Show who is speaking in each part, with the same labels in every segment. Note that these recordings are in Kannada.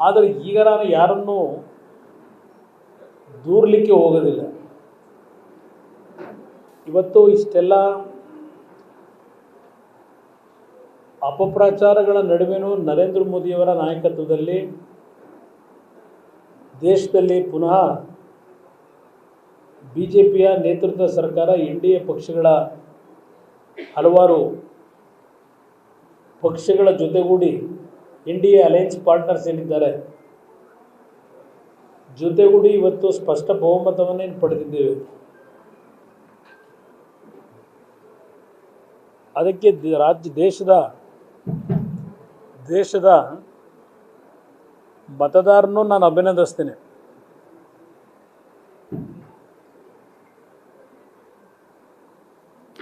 Speaker 1: ಆದರೆ ಈಗ ನಾನು ಯಾರನ್ನೂ ದೂರಲಿಕ್ಕೆ ಹೋಗೋದಿಲ್ಲ. ಇವತ್ತು ಇಷ್ಟೆಲ್ಲ ಅಪಪ್ರಚಾರಗಳ ನಡುವೆನೂ ನರೇಂದ್ರ ಮೋದಿಯವರ ನಾಯಕತ್ವದಲ್ಲಿ ದೇಶದಲ್ಲಿ ಪುನಃ BJPಯ ನೇತೃತ್ವದ ಸರ್ಕಾರ, NDA ಪಕ್ಷಗಳ ಹಲವಾರು ಪಕ್ಷಗಳ ಜೊತೆಗೂಡಿ NDA ಅಲಯನ್ಸ್ ಪಾರ್ಟ್ನರ್ಸ್ ಏನಿದ್ದಾರೆ ಜೊತೆಗೂಡಿ ಇವತ್ತು ಸ್ಪಷ್ಟ ಬಹುಮತವನ್ನೇ ಪಡೆದಿದ್ದೇವೆ. ಅದಕ್ಕೆ ದೇಶದ ಮತದಾರರನ್ನು ನಾನು ಅಭಿನಂದಿಸ್ತೇನೆ.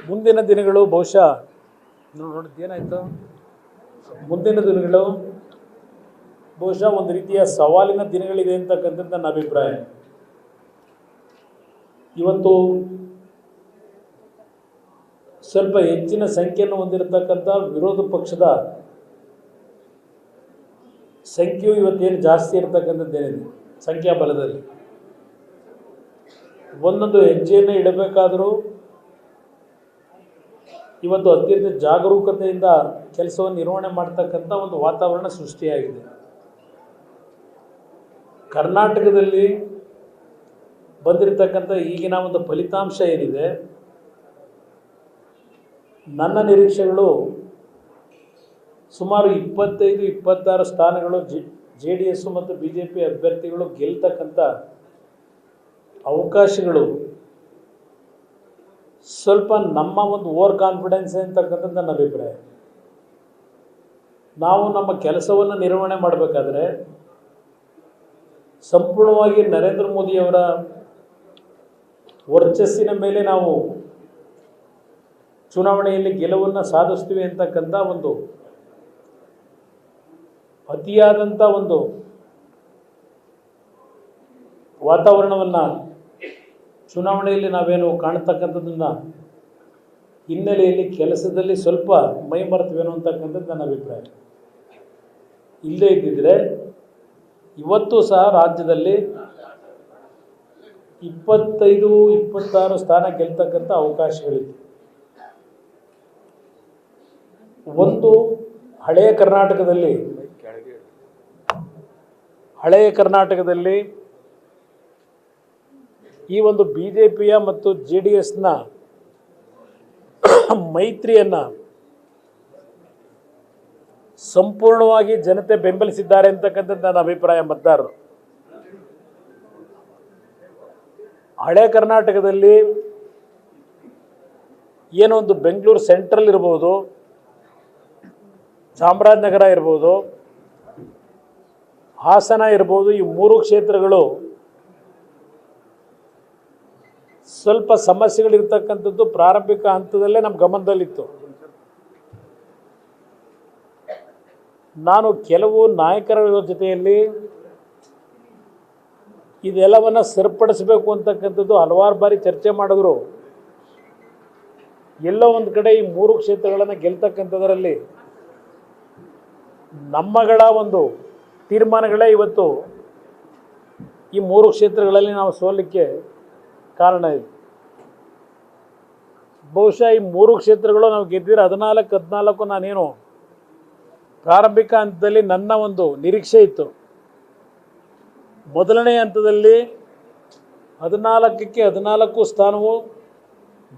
Speaker 1: ಮುಂದಿನ ದಿನಗಳು ಬಹುಶಃ ನೋಡಿದ್ದೇನಾಯಿತು, ಮುಂದಿನ ದಿನಗಳು ಬಹುಶಃ ಒಂದು ರೀತಿಯ ಸವಾಲಿನ ದಿನಗಳಿದೆ ಅಂತಕ್ಕಂಥದ್ದು ನನ್ನ ಅಭಿಪ್ರಾಯ. ಇವತ್ತು ಸ್ವಲ್ಪ ಹೆಚ್ಚಿನ ಸಂಖ್ಯೆಯನ್ನು ಹೊಂದಿರತಕ್ಕಂಥ ವಿರೋಧ ಪಕ್ಷದ ಸಂಖ್ಯೆಯು ಇವತ್ತೇನು ಜಾಸ್ತಿ ಇರತಕ್ಕಂಥದ್ದೇನಿದೆ, ಸಂಖ್ಯಾಬಲದಲ್ಲಿ ಒಂದೊಂದು ಹೆಜ್ಜೆಯನ್ನು ಇಡಬೇಕಾದರೂ ಇವತ್ತು ಅತ್ಯಂತ ಜಾಗರೂಕತೆಯಿಂದ ಕೆಲಸವನ್ನು ನಿರ್ವಹಣೆ ಮಾಡ್ತಕ್ಕಂಥ ಒಂದು ವಾತಾವರಣ ಸೃಷ್ಟಿಯಾಗಿದೆ. ಕರ್ನಾಟಕದಲ್ಲಿ ಬಂದಿರತಕ್ಕಂಥ ಈಗಿನ ಒಂದು ಫಲಿತಾಂಶ ಏನಿದೆ, ನನ್ನ ನಿರೀಕ್ಷೆಗಳು ಸುಮಾರು 25-26 ಸ್ಥಾನಗಳು JDS ಮತ್ತು BJP ಅಭ್ಯರ್ಥಿಗಳು ಗೆಲ್ತಕ್ಕಂಥ ಅವಕಾಶಗಳು ಸ್ವಲ್ಪ ನಮ್ಮ ಒಂದು ಓವರ್ ಕಾನ್ಫಿಡೆನ್ಸ್ ಅಂತಕ್ಕಂಥದ್ದು ನನ್ನ ಅಭಿಪ್ರಾಯ. ನಾವು ನಮ್ಮ ಕೆಲಸವನ್ನು ನಿರ್ವಹಣೆ ಮಾಡಬೇಕಾದ್ರೆ ಸಂಪೂರ್ಣವಾಗಿ ನರೇಂದ್ರ ಮೋದಿಯವರ ವರ್ಚಸ್ಸಿನ ಮೇಲೆ ನಾವು ಚುನಾವಣೆಯಲ್ಲಿ ಗೆಲುವನ್ನು ಸಾಧಿಸ್ತೀವಿ ಅಂತಕ್ಕಂಥ ಒಂದು ಅತಿಯಾದಂಥ ಒಂದು ವಾತಾವರಣವನ್ನು ಚುನಾವಣೆಯಲ್ಲಿ ನಾವೇನು ಕಾಣತಕ್ಕಂಥದ್ದನ್ನು ಹಿನ್ನೆಲೆಯಲ್ಲಿ ಕೆಲಸದಲ್ಲಿ ಸ್ವಲ್ಪ ಮೈ ಮರೆತವೇನೋ ಅಂತಕ್ಕಂಥದ್ದು ನನ್ನ ಅಭಿಪ್ರಾಯ. ಇಲ್ಲದೇ ಇದ್ದಿದ್ದರೆ ಇವತ್ತು ಸಹ ರಾಜ್ಯದಲ್ಲಿ 25-26 ಸ್ಥಾನ ಗೆಲ್ತಕ್ಕಂಥ ಅವಕಾಶಗಳಿತ್ತು. ಒಂದು ಹಳೆಯ ಕರ್ನಾಟಕದಲ್ಲಿ ಈ ಒಂದು BJPಯ ಮತ್ತು JDSನ ಮೈತ್ರಿಯನ್ನು ಸಂಪೂರ್ಣವಾಗಿ ಜನತೆ ಬೆಂಬಲಿಸಿದ್ದಾರೆ ಅಂತಕ್ಕಂಥದ್ದು ನನ್ನ ಅಭಿಪ್ರಾಯ. ಮತದಾರರು ಹಳೆ ಕರ್ನಾಟಕದಲ್ಲಿ ಏನೋ ಒಂದು ಬೆಂಗಳೂರು ಸೆಂಟ್ರಲ್ ಇರ್ಬೋದು, ಚಾಮರಾಜನಗರ ಇರ್ಬೋದು, ಹಾಸನ ಇರ್ಬೋದು, ಈ 3 ಕ್ಷೇತ್ರಗಳು ಸ್ವಲ್ಪ ಸಮಸ್ಯೆಗಳಿರ್ತಕ್ಕಂಥದ್ದು ಪ್ರಾರಂಭಿಕ ಹಂತದಲ್ಲೇ ನಮ್ಮ ಗಮನದಲ್ಲಿತ್ತು. ನಾನು ಕೆಲವು ನಾಯಕರ ಜೊತೆಯಲ್ಲಿ ಇದೆಲ್ಲವನ್ನು ಸರಿಪಡಿಸಬೇಕು ಅಂತಕ್ಕಂಥದ್ದು ಹಲವಾರು ಬಾರಿ ಚರ್ಚೆ ಮಾಡಿದ್ರು. ಎಲ್ಲೋ ಒಂದು ಕಡೆ ಈ 3 ಕ್ಷೇತ್ರಗಳನ್ನು ಗೆಲ್ತಕ್ಕಂಥದ್ರಲ್ಲಿ ನಮ್ಮಗಳ ಒಂದು ತೀರ್ಮಾನಗಳೇ ಇವತ್ತು ಈ 3 ಕ್ಷೇತ್ರಗಳಲ್ಲಿ ನಾವು ಸೋಲಿಕ್ಕೆ ಕಾರಣ ಇದೆ. ಬಹುಶಃ ಈ 3 ಕ್ಷೇತ್ರಗಳು ನಾವು ಗೆದ್ದಿರೋ 14 ನಾನೇನು ಪ್ರಾರಂಭಿಕ ಹಂತದಲ್ಲಿ ನನ್ನ ಒಂದು ನಿರೀಕ್ಷೆ ಇತ್ತು. ಮೊದಲನೇ ಹಂತದಲ್ಲಿ 14ಕ್ಕೆ 14 ಸ್ಥಾನವು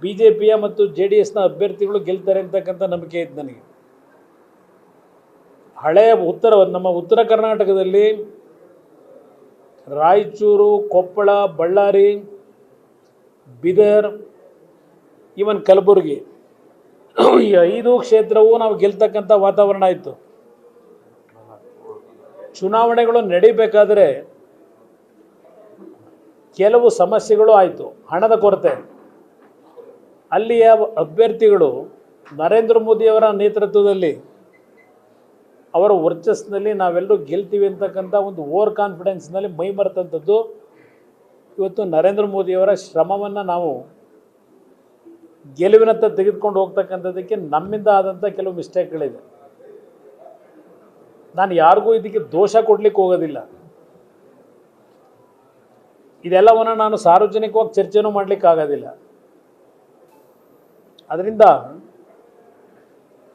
Speaker 1: BJPಯ ಮತ್ತು JDSನ ಅಭ್ಯರ್ಥಿಗಳು ಗೆಲ್ತಾರೆ ಅಂತಕ್ಕಂಥ ನಂಬಿಕೆ ಇತ್ತು ನನಗೆ. ಹಳೆಯ ನಮ್ಮ ಉತ್ತರ ಕರ್ನಾಟಕದಲ್ಲಿ ರಾಯಚೂರು, ಕೊಪ್ಪಳ, ಬಳ್ಳಾರಿ, ಬೀದರ್, ಈವನ್ ಕಲಬುರಗಿ ಈ 5 ಕ್ಷೇತ್ರವೂ ನಾವು ಗೆಲ್ತಕ್ಕಂಥ ವಾತಾವರಣ ಇತ್ತು. ಚುನಾವಣೆಗಳು ನಡೀಬೇಕಾದರೆ ಕೆಲವು ಸಮಸ್ಯೆಗಳು ಆಯಿತು. ಹಣದ ಕೊರತೆ, ಅಲ್ಲಿಯ ಅಭ್ಯರ್ಥಿಗಳು ನರೇಂದ್ರ ಮೋದಿಯವರ ನೇತೃತ್ವದಲ್ಲಿ ಅವರ ವರ್ಚಸ್ಸಿನಲ್ಲಿ ನಾವೆಲ್ಲರೂ ಗೆಲ್ತೀವಿ ಅಂತಕ್ಕಂಥ ಒಂದು ಓವರ್ ಕಾನ್ಫಿಡೆನ್ಸ್ನಲ್ಲಿ ಮೈ ಮರೆತಂಥದ್ದು. ಇವತ್ತು ನರೇಂದ್ರ ಮೋದಿಯವರ ಶ್ರಮವನ್ನು ನಾವು ಗೆಲುವಿನತ್ತ ತೆಗೆದುಕೊಂಡು ಹೋಗ್ತಕ್ಕಂಥದ್ದಕ್ಕೆ ನಮ್ಮಿಂದ ಆದಂಥ ಕೆಲವು ಮಿಸ್ಟೇಕ್ಗಳಿದೆ. ನಾನು ಯಾರಿಗೂ ಇದಕ್ಕೆ ದೋಷ ಕೊಡಲಿಕ್ಕೆ ಹೋಗೋದಿಲ್ಲ. ಇದೆಲ್ಲವನ್ನು ನಾನು ಸಾರ್ವಜನಿಕವಾಗಿ ಚರ್ಚೆನೂ ಮಾಡಲಿಕ್ಕಾಗೋದಿಲ್ಲ. ಅದರಿಂದ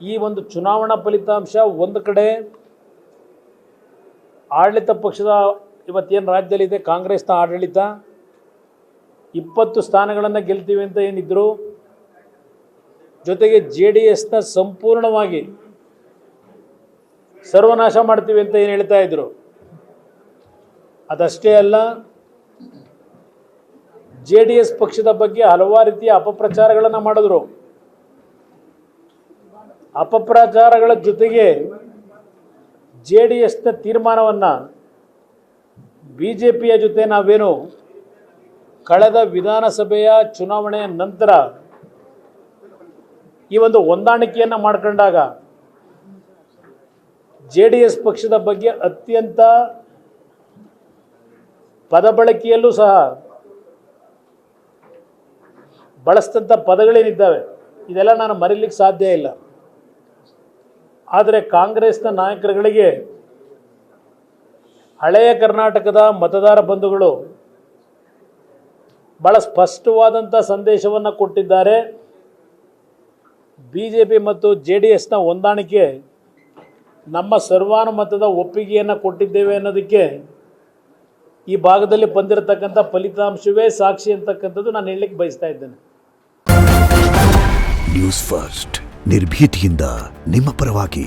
Speaker 1: ಈ ಒಂದು ಚುನಾವಣಾ ಫಲಿತಾಂಶ ಒಂದು ಕಡೆ ಆಡಳಿತ ಪಕ್ಷದ ಇವತ್ತೇನು ರಾಜ್ಯದಲ್ಲಿದೆ ಕಾಂಗ್ರೆಸ್ನ ಆಡಳಿತ 20 ಸ್ಥಾನಗಳನ್ನು ಗೆಲ್ತೀವಿ ಅಂತ ಏನಿದ್ರು, ಜೊತೆಗೆ JDSನ ಸಂಪೂರ್ಣವಾಗಿ ಸರ್ವನಾಶ ಮಾಡ್ತೀವಿ ಅಂತ ಏನು ಹೇಳ್ತಾ ಇದ್ರು. ಅದಷ್ಟೇ ಅಲ್ಲ, JDS ಪಕ್ಷದ ಬಗ್ಗೆ ಹಲವಾರು ರೀತಿಯ ಅಪಪ್ರಚಾರಗಳನ್ನು ಮಾಡಿದ್ರು. ಅಪಪ್ರಚಾರಗಳ ಜೊತೆಗೆ JDSನ ತೀರ್ಮಾನವನ್ನು BJPಯ ಜೊತೆ ನಾವೇನು ಕಳೆದ ವಿಧಾನಸಭೆಯ ಚುನಾವಣೆಯ ನಂತರ ಈ ಒಂದು ಹೊಂದಾಣಿಕೆಯನ್ನು ಮಾಡ್ಕೊಂಡಾಗ JDS ಪಕ್ಷದ ಬಗ್ಗೆ ಅತ್ಯಂತ ಪದಬಳಕೆಯಲ್ಲೂ ಸಹ ಬಳಸಿದಂಥ ಪದಗಳೇನಿದ್ದಾವೆ ಇದೆಲ್ಲ ನಾನು ಮರೀಲಿಕ್ಕೆ ಸಾಧ್ಯ ಇಲ್ಲ. ಆದರೆ ಕಾಂಗ್ರೆಸ್ನ ನಾಯಕರುಗಳಿಗೆ ಹಳೆಯ ಕರ್ನಾಟಕದ ಮತದಾರ ಬಂಧುಗಳು ಭಾಳ ಸ್ಪಷ್ಟವಾದಂಥ ಸಂದೇಶವನ್ನು ಕೊಟ್ಟಿದ್ದಾರೆ. BJP ಮತ್ತು JDSನ ಹೊಂದಾಣಿಕೆ ನಮ್ಮ ಸರ್ವಾನುಮತದ ಒಪ್ಪಿಗೆಯನ್ನು ಕೊಟ್ಟಿದ್ದೇವೆ ಅನ್ನೋದಕ್ಕೆ ಈ ಭಾಗದಲ್ಲಿ ಬಂದಿರತಕ್ಕಂಥ ಫಲಿತಾಂಶವೇ ಸಾಕ್ಷಿ ಅಂತಕ್ಕಂಥದ್ದು ನಾನು ಹೇಳಲಿಕ್ಕೆ ಬಯಸ್ತಾ ಇದ್ದೇನೆ.
Speaker 2: ನ್ಯೂಸ್ ಫಸ್ಟ್ ನಿರ್ಭೀತಿಯಿಂದ ನಿಮ್ಮ ಪರವಾಗಿ.